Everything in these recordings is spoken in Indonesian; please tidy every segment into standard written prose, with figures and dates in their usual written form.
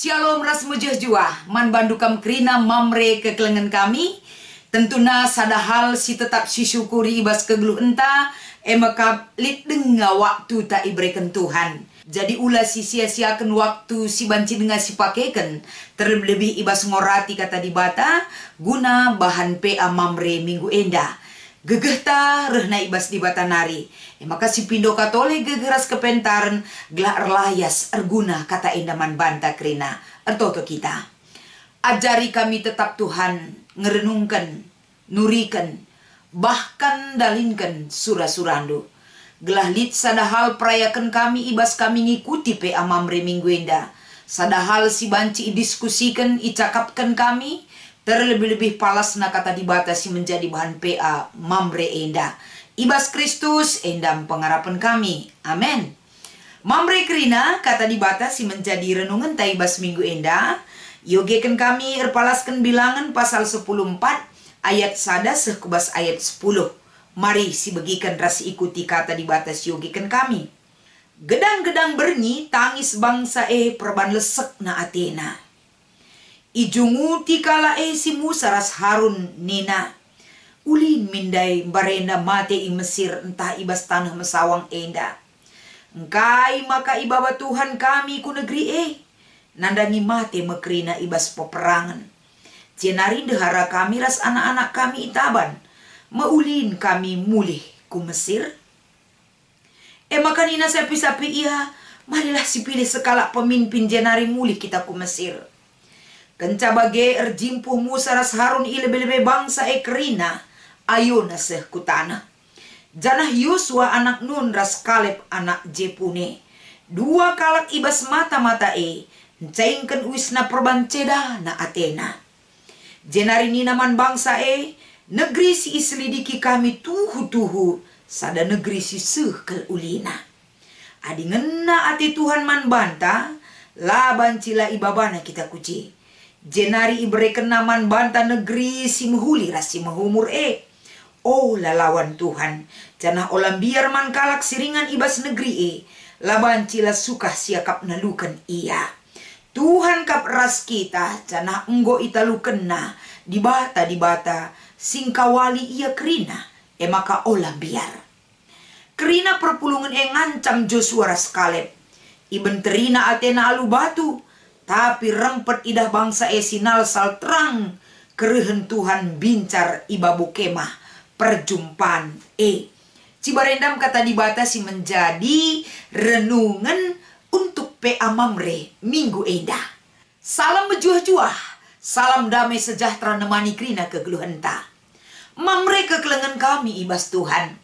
Shalom ras mujah jua, man bandukam krina mamre kekelengan kami. Tentuna sada hal si tetap si syukuri ibas kegeluh enta, emakab lit denga waktu tak ibrekan Tuhan. Jadi ulah si sia-siakan waktu si banci denga si pakaikan, terlebih ibas ngorati kata dibata, guna bahan PA mamre minggu enda. Gegeh ta rehna ibas di batanari. Maka si pindo katole gegeras kepentaran gelak erlayas erguna kata endaman banta krina ertoto kita. Ajari kami tetap Tuhan ngerenungkan, nurikan, bahkan dalinkan surah-surandu. Gelah lit sadahal perayakan kami ibas kami ngikuti pe amamre minggu enda. Sadahal si banci diskusikan, icakapkan kami. Terlebih-lebih palas na kata dibatasi menjadi bahan PA mamre enda. Ibas Kristus endam pengharapan kami. Amin. Mamre krina kata dibatasi menjadi renungan ta ibas minggu enda. Yogekan kami erpalaskan bilangan pasal 10:4 ayat sada sekubas ayat 10. Mari si begikan ras ikuti kata dibatasi yogekan kami. Gedang-gedang bernyi tangis bangsa perban lesek na Athena. Ijungu tikala si Musa ras Harun nina. Ulin mindai barenda mate i Mesir entah ibas tanah mesawang enda. Engkai maka ibaba Tuhan kami ku negeri nandangi mate mekrina ibas peperangan. Jenari dehara kami ras anak-anak kami itaban. Maulin kami mulih ku Mesir. Maka nina sapi-sapi iya. Marilah sipilih sekala pemimpin jenari mulih kita ku Mesir. Kenca bage erjimpuh Musa ras Harun ilebe-lebe bangsa kerina ayo naseh ku tanah. Janah Yosua anak Nun ras Kaleb anak Jepune. Dua kalak ibas mata-mata encaingkan wisna perbanceda na Athena. Jenari ninaman bangsa negeri si iselidiki kami tuhu-tuhu sada negeri si sehkel ulina. Adi ngena ati Tuhan man banta laban cila ibabana kita kuci. Jenari ibrekan naman banta negeri si mehuli ras si mehumur Oh lalawan Tuhan, janah olam biar man kalak siringan ibas negeri laban cila suka siakap nalukan iya. Tuhan kap ras kita, janah enggo italukan na dibata singkawali iya kerina, maka olam biar. Kerina perpulungan ngancam Joshua ras Kaleb, iben terina Athena alu batu. Tapi rempet idah bangsa sinal sal terang kerehen Tuhan bincar ibabu kemah perjumpaan Cibarendam kata dibatasi menjadi renungan untuk PA Mamre minggu enda. Salam bejuah-juah, salam damai sejahtera nemani krina kegeluhan ta. Mamre kekelengan kami ibas Tuhan.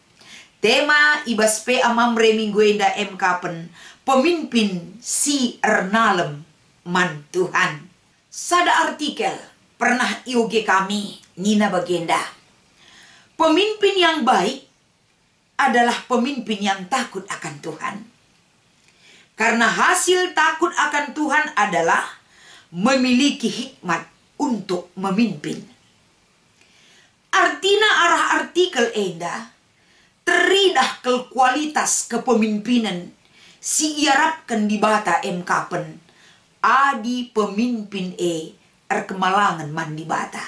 Tema ibas PA Mamre minggu enda kapen pemimpin si ernalem man Tuhan. Sada artikel pernah ioge kami nina bagenda. Pemimpin yang baik adalah pemimpin yang takut akan Tuhan. Karena hasil takut akan Tuhan adalah memiliki hikmat untuk memimpin. Artina arah artikel enda teridah ke kualitas kepemimpinan si iarapkan di bata kapen adi pemimpin erkemalangan mandi bata.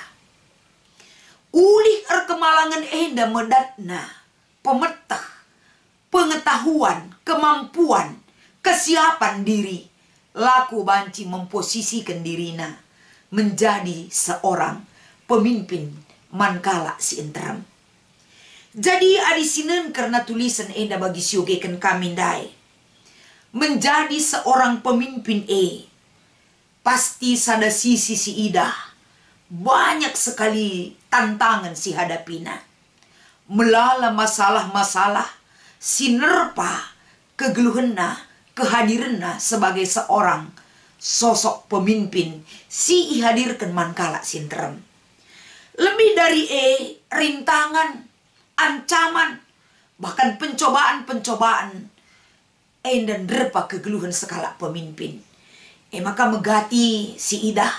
Ulih erkemalangan enda medatna pemetah, pengetahuan, kemampuan, kesiapan diri, laku banci memposisikan dirina menjadi seorang pemimpin mankala si enteram. Jadi adisinen karena tulisan enda bagi siogekan kami dai. Menjadi seorang pemimpin pasti sada sisi si idah banyak sekali tantangan si hadapina. Melala masalah-masalah si nerpa kegeluhenna kehadiranna sebagai seorang sosok pemimpin si ihadirkan mankala sinterem. Lebih dari rintangan, ancaman, bahkan pencobaan-pencobaan dan nerpa kegeluhan sekala pemimpin. Maka megati si idah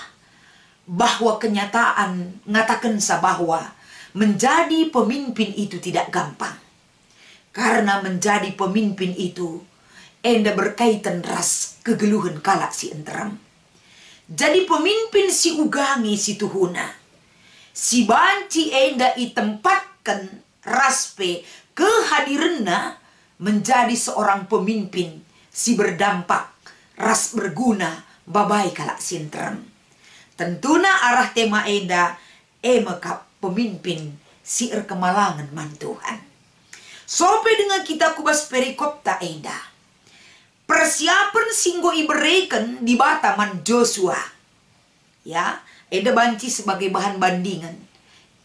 bahwa kenyataan ngatakan bahwa menjadi pemimpin itu tidak gampang. Karena menjadi pemimpin itu, enda berkaitan ras kegeluhan kalak si enteram. Jadi pemimpin si ugangi si tuhuna. Si banci enda itempatkan raspe kehadiranna menjadi seorang pemimpin si berdampak ras berguna babai kalak si enteram. Tentuna arah tema enda emekap pemimpin si kemalangan man Tuhan. Sope dengan kita kubas perikop tak enda. Persiapan singgo ibereken di bataman Joshua. Ya, enda banci sebagai bahan bandingan.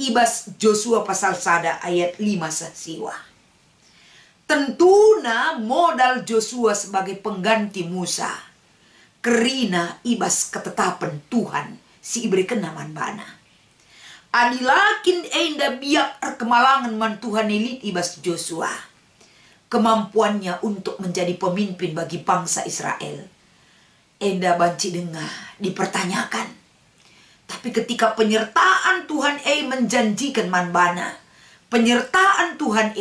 Ibas Joshua pasal 1 ayat 5 sasiwa. Tentuna modal Joshua sebagai pengganti Musa. Kerina ibas ketetapan Tuhan si iberikan naman bana. Adilakin enda biak kemalangan man Tuhan elit ibas Joshua. Kemampuannya untuk menjadi pemimpin bagi bangsa Israel. Enda banci dengar dipertanyakan. Tapi ketika penyertaan Tuhan menjanjikan man bana. Penyertaan Tuhan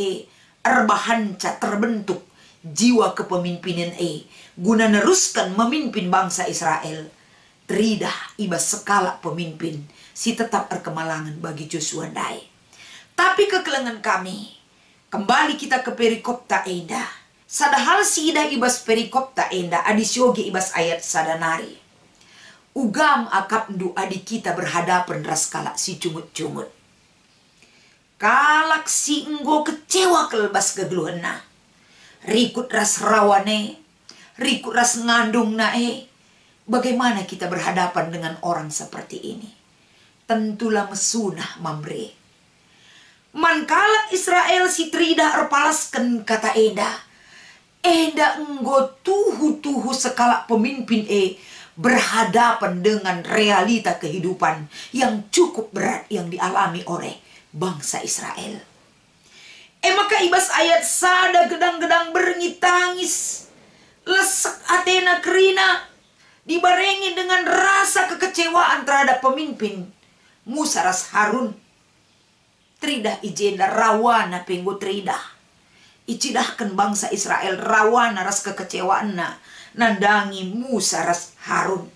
erbahanca terbentuk jiwa kepemimpinan guna neruskan memimpin bangsa Israel. Teridah ibas sekala pemimpin si tetap erkemalangan bagi Joshua dai. Tapi kekelengan kami, kembali kita ke perikop tak enda. Sadahal si ida ibas perikop tak enda adisyogi ibas ayat sadanari. Ugam akap ndu adik kita berhadapan ras kalak si cungut-cungut. Kalak si enggo kecewa kelebas kegeluhena. Rikut ras rawane, rikut ras ngandung nae. Bagaimana kita berhadapan dengan orang seperti ini? Tentulah mesunah mamre. Mankalak Israel si trida erpalaskan kata enda. Enda enggo tuhu-tuhu sekala pemimpin berhadapan dengan realita kehidupan yang cukup berat yang dialami oleh bangsa Israel. Maka ibas ayat sada gedang-gedang berngi tangis. Lesek Atena kerina. Dibarengi dengan rasa kekecewaan terhadap pemimpin Musa ras Harun. Tridah ijenda rawana penggo tridah. Icidahkan bangsa Israel rawana ras kekecewaan nandangi Musa ras Harun.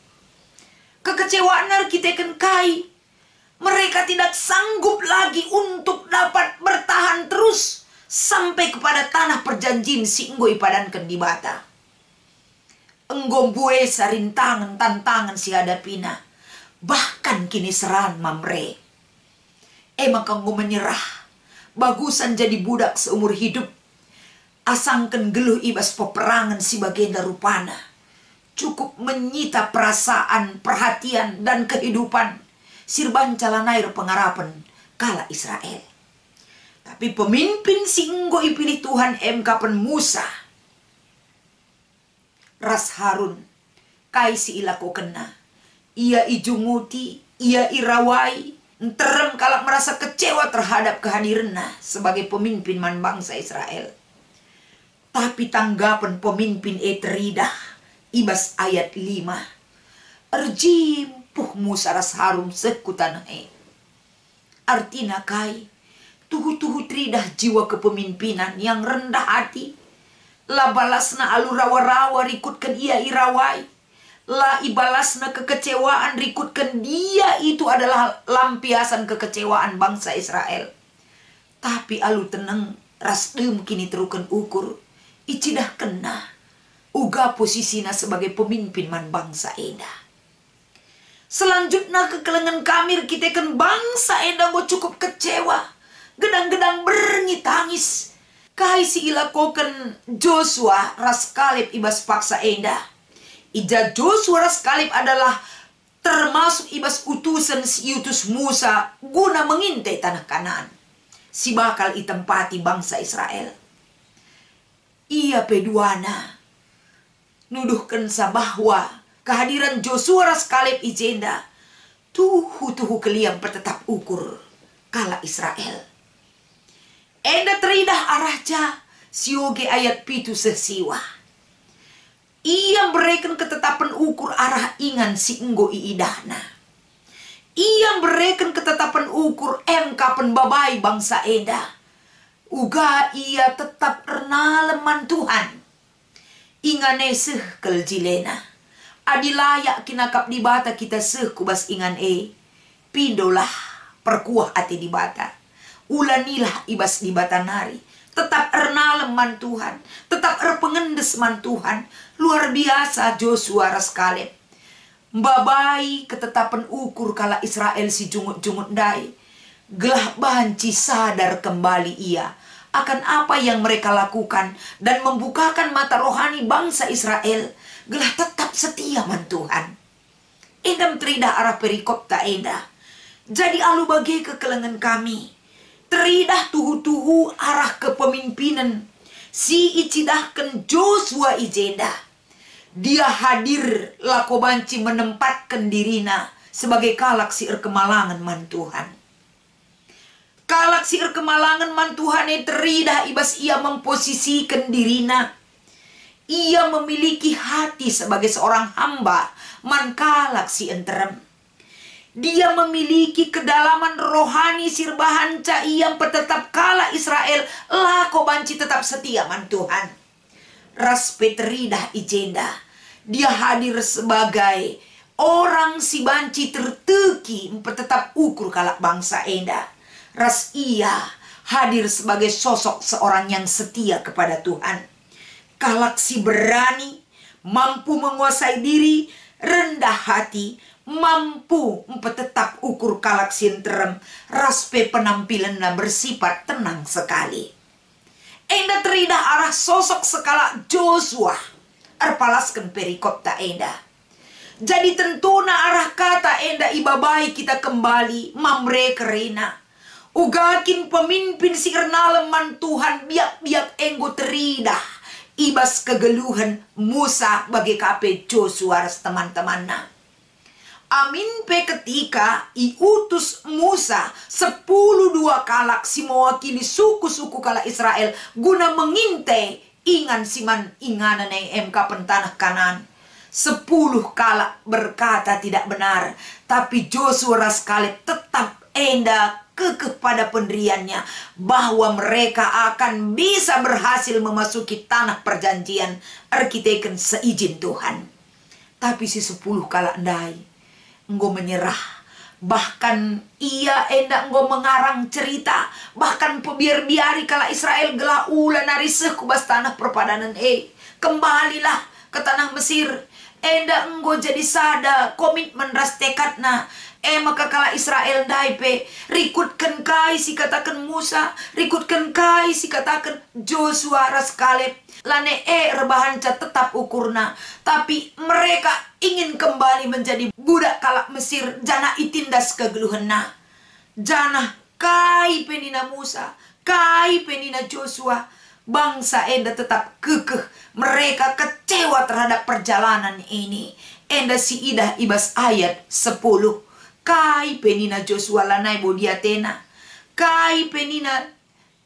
Kekecewaan kita kai. Mereka tidak sanggup lagi untuk dapat bertahan terus sampai kepada tanah perjanjian si enggo ipadankan di bata. Enggo bue sarintangan tantangan si hadapina. Bahkan kini seran mamre. Maka enggo menyerah. Bagusan jadi budak seumur hidup. Asangken geluh ibas peperangan si bagenda rupana. Cukup menyita perasaan, perhatian, dan kehidupan. Sirban calanair pengarapan kala Israel. Tapi pemimpin si enggo ipilih Tuhan kapan Musa. Ras Harun, kai si ilako kena. Ia ijunguti, ia irawai. Enterem kalak merasa kecewa terhadap kehadirannya sebagai pemimpin man bangsa Israel. Tapi tanggapan pemimpin teridah. Ibas ayat 5. Erjimpuh Musa ras Harun sekutan Artina kai. Tuhu-tuhu teridah jiwa kepemimpinan yang rendah hati. La balasna alu rawa-rawa rikutkan ia irawai. La ibalasna kekecewaan rikutkan dia itu adalah lampiasan kekecewaan bangsa Israel. Tapi alu tenang rasdem kini terukan ukur. Icidah kena. Uga posisinya sebagai pemimpin man bangsa eda. Selanjutnya kekelengan kamir kita kan bangsa eda go cukup kecewa. Gedang-gedang bernyi tangis. Kai si ilakokan Joshua ras Kaleb ibas paksa enda. Ija Joshua ras Kaleb adalah termasuk ibas utusan si utus Musa guna mengintai tanah Kanaan. Si bakal itempati bangsa Israel. Ia peduana. Nuduhkan sa bahwa kehadiran Joshua ras Kaleb ijenda. Tuhu-tuhu keliam pertetap ukur kala Israel. Enda teridah arahja sioge ayat pitu sesiwa. Ia berikan ketetapan ukur arah ingan si enggo iidahna. Ia berikan ketetapan ukur kapan babai bangsa eda. Uga ia tetap erna leman Tuhan. Ingane seh kel jilena. Adi layak kinakap di bata kita seh kubas ingan Pidolah perkuah ati di bata. Ulanilah ibas di bata nari. Tetap erna leman Tuhan. Tetap erpengendes man Tuhan. Luar biasa Joshua ras Kaleb. Babai ketetapan ukur kala Israel si jungut-jungut dai. Gelah banci sadar kembali ia akan apa yang mereka lakukan dan membukakan mata rohani bangsa Israel. Gelah tetap setia man Tuhan. Endam teridah arah perikop tak endah. Jadi alu bagi kekelengan kami. Teridah tuhu-tuhu arah kepemimpinan. Si icidahkan Joshua ijenda. Dia hadir lako banci menempatkan dirina sebagai kalak siir kemalangan man Tuhan. Kalak siir kemalangan man Tuhan teridah ibas ia memposisikan dirina. Ia memiliki hati sebagai seorang hamba man kalak si enterem. Dia memiliki kedalaman rohani sirbahan ca ia petetap kala Israel lako banci tetap setia man Tuhan. Ras peteridah ijenda. Dia hadir sebagai orang si banci terteki tetap ukur kalak bangsa enda. Ras ia hadir sebagai sosok seorang yang setia kepada Tuhan. Kalak si berani, mampu menguasai diri, rendah hati, mampu tetap ukur kalak sinterem, raspe penampilan bersifat tenang sekali. Enda teridah arah sosok sekala Joshua, arpalaskan perikop tak enda. Jadi tentuna arah kata enda ibabai kita kembali mamre kerina. Ugakin pemimpin si ernaleman Tuhan biak-biak enggo teridah. Ibas kegeluhan Musa bagi kape Joshua ras teman-temanna. Amin pe ketika iutus Musa 10 kalak si mewakili suku-suku kala Israel guna mengintai ingan siman inganan yang MK pentanah kanan. 10 kalak berkata tidak benar, tapi Joshua ras Kaleb tetap enda kekeh pada pendiriannya bahwa mereka akan bisa berhasil memasuki tanah perjanjian arkiteken seizin Tuhan. Tapi si 10 kalak ndai enggo menyerah. Bahkan ia enda enggo mengarang cerita, bahkan pebiar-biari kala Israel gelah ulah nariseh kubas tanah perpadanan kembalilah ke tanah Mesir. Enda enggo jadi sada komitmen ras tekadna. Maka kala Israel daipe rikutkan kai si katakan Musa, rikutkan kai si katakan Joshua ras Kaleb. Lane rebahan ca tetap ukurna, tapi mereka ingin kembali menjadi budak kalak Mesir. Jana itindas kegeluhenna. Jana kai penina Musa, kai penina Joshua. Bangsa enda tetap kekeh. Mereka kecewa terhadap perjalanan ini. Enda si idah ibas ayat 10. Kai penina Joshua lanai bo diatena. Kai penina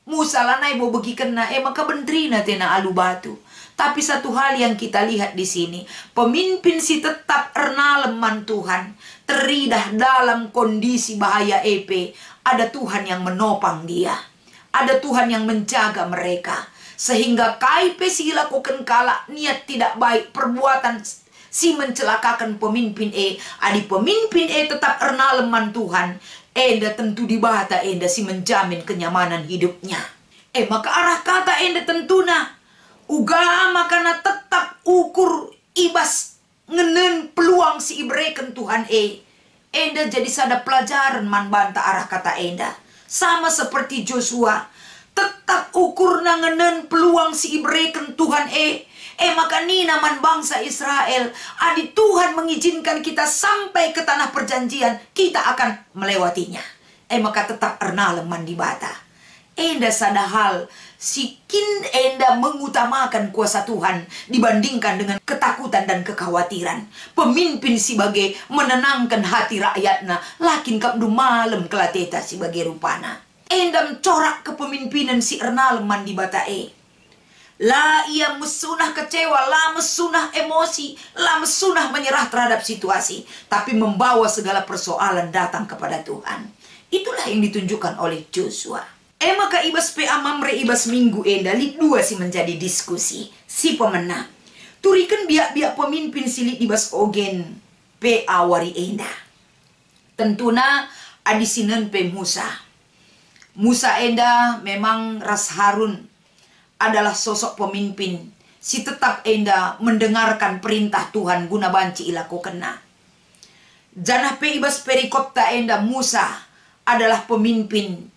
Musa lanai bo begikena maka bentrina tena alu batu. Tapi satu hal yang kita lihat di sini, pemimpin si tetap ernaleman Tuhan, teridah dalam kondisi bahaya ada Tuhan yang menopang dia. Ada Tuhan yang menjaga mereka. Sehingga kai pe si lakukan kala niat tidak baik, perbuatan si mencelakakan pemimpin adi pemimpin tetap ernaleman Tuhan. Enda tentu di bata enda si menjamin kenyamanan hidupnya. Maka arah kata enda tentuna uga makana tetap ukur ibas ngenen peluang si ibreken Tuhan enda jadi sada pelajaran man banta arah kata enda. Sama seperti Joshua, tetap ukur ngenen peluang si ibreken Tuhan maka nina man bangsa Israel, adi Tuhan mengizinkan kita sampai ke tanah perjanjian, kita akan melewatinya. Maka tetap ernaleman di bata. Enda sada hal sikin enda mengutamakan kuasa Tuhan dibandingkan dengan ketakutan dan kekhawatiran. Pemimpin sebagai menenangkan hati rakyatna, lakin kapdu malam kelateta sebagai rupana. Enda mencorak kepemimpinan si ernaleman di bata lah ia mesunah kecewa, lah mesunah emosi, lah mesunah menyerah terhadap situasi, tapi membawa segala persoalan datang kepada Tuhan. Itulah yang ditunjukkan oleh Joshua. Maka ibas PA Mamre ibas minggu enda lit dua si menjadi diskusi si pemenang. Turikan biak-biak pemimpin silit ibas ogen PA wari enda. Tentuna adisinen pe Musa. Musa enda memang ras Harun adalah sosok pemimpin. Si tetap enda mendengarkan perintah Tuhan guna banci ilaku kena. Janah pe ibas perikopta enda Musa adalah pemimpin.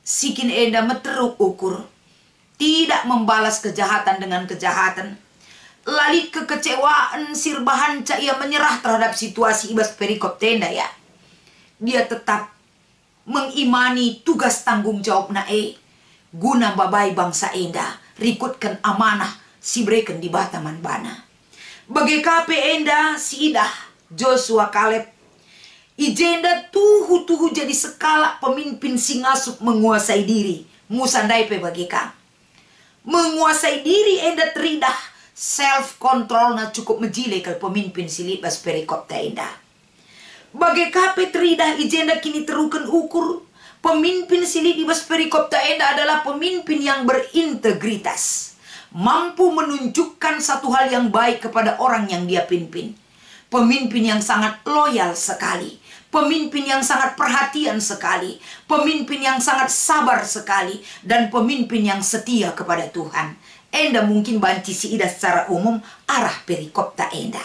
Sikin enda meteruk ukur. Tidak membalas kejahatan dengan kejahatan. Lalit kekecewaan sirbahan ia menyerah terhadap situasi ibas perikop tenda ya. Dia tetap mengimani tugas tanggung jawab nae. Guna babai bangsa enda. Rikutkan amanah si breken di Bataman Bana. Bagi KP enda si Idah, Joshua Kaleb. Ijenda tuhu jadi sekala pemimpin singasup menguasai diri. Musa ndaipe bagi kang. Menguasai diri enda teridah. Self control na cukup menjile ke pemimpin silit bas perikop enda. Bagi KP teridah ijenda kini terukan ukur. Pemimpin silit bas perikop enda adalah pemimpin yang berintegritas. Mampu menunjukkan satu hal yang baik kepada orang yang dia pimpin. Pemimpin yang sangat loyal sekali. Pemimpin yang sangat perhatian sekali. Pemimpin yang sangat sabar sekali. Dan pemimpin yang setia kepada Tuhan. Enda mungkin banci si Ida secara umum arah perikop ta enda.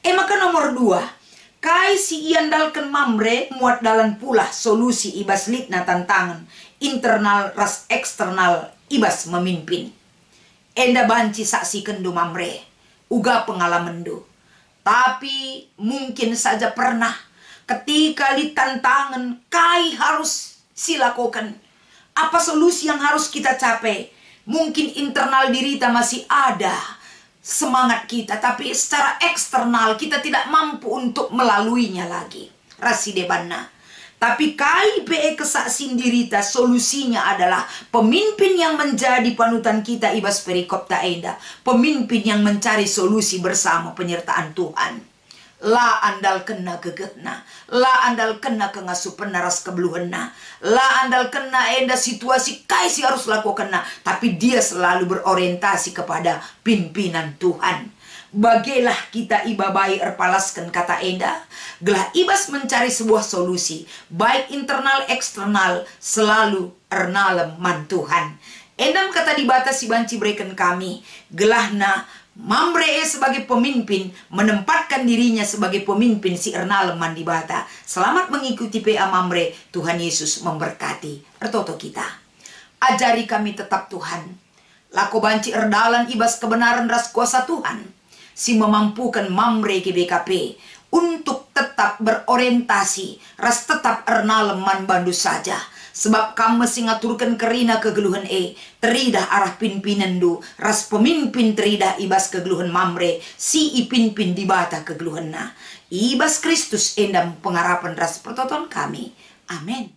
Maka nomor 2. Kai si iandalkan Mamre muat dalam pula solusi ibas litna tantangan. Internal ras eksternal ibas memimpin. Enda banci saksi kendu Mamre. Uga pengalaman du. Tapi mungkin saja pernah ketika ditantangan kai harus silakukan. Apa solusi yang harus kita capai? Mungkin internal diri kita masih ada semangat kita, tapi secara eksternal kita tidak mampu untuk melaluinya lagi. Rasidebana. Tapi kai PE kesaksin dirita solusinya adalah pemimpin yang menjadi panutan kita ibas perikop taenda. Pemimpin yang mencari solusi bersama penyertaan Tuhan. La andal kena gegekna. La andal kena kengasuh penaras kebeluhenna. La andal kena enda situasi kai si harus lakukan. Tapi dia selalu berorientasi kepada pimpinan Tuhan. Bagilah kita ibabai erpalaskan kata enda. Gelah ibas mencari sebuah solusi. Baik internal eksternal selalu ernalem man Tuhan. Endam kata dibatasi banci breken kami. Gelahna Mamre sebagai pemimpin menempatkan dirinya sebagai pemimpin si ernalem man di bata. Selamat mengikuti PA Mamre. Tuhan Yesus memberkati ertoto kita. Ajari kami tetap Tuhan. Lako banci erdalan ibas kebenaran ras kuasa Tuhan. Si memampukan Mamre GBKP untuk tetap berorientasi ras tetap ernalem man bandu saja. Sebab kamu singaturkan kerina kegeluhan teridah arah pimpinan du ras pemimpin teridah ibas kegeluhan Mamre si ipinpin di bata kegeluhan na ibas Kristus endam pengharapan ras pertoton kami. Amin.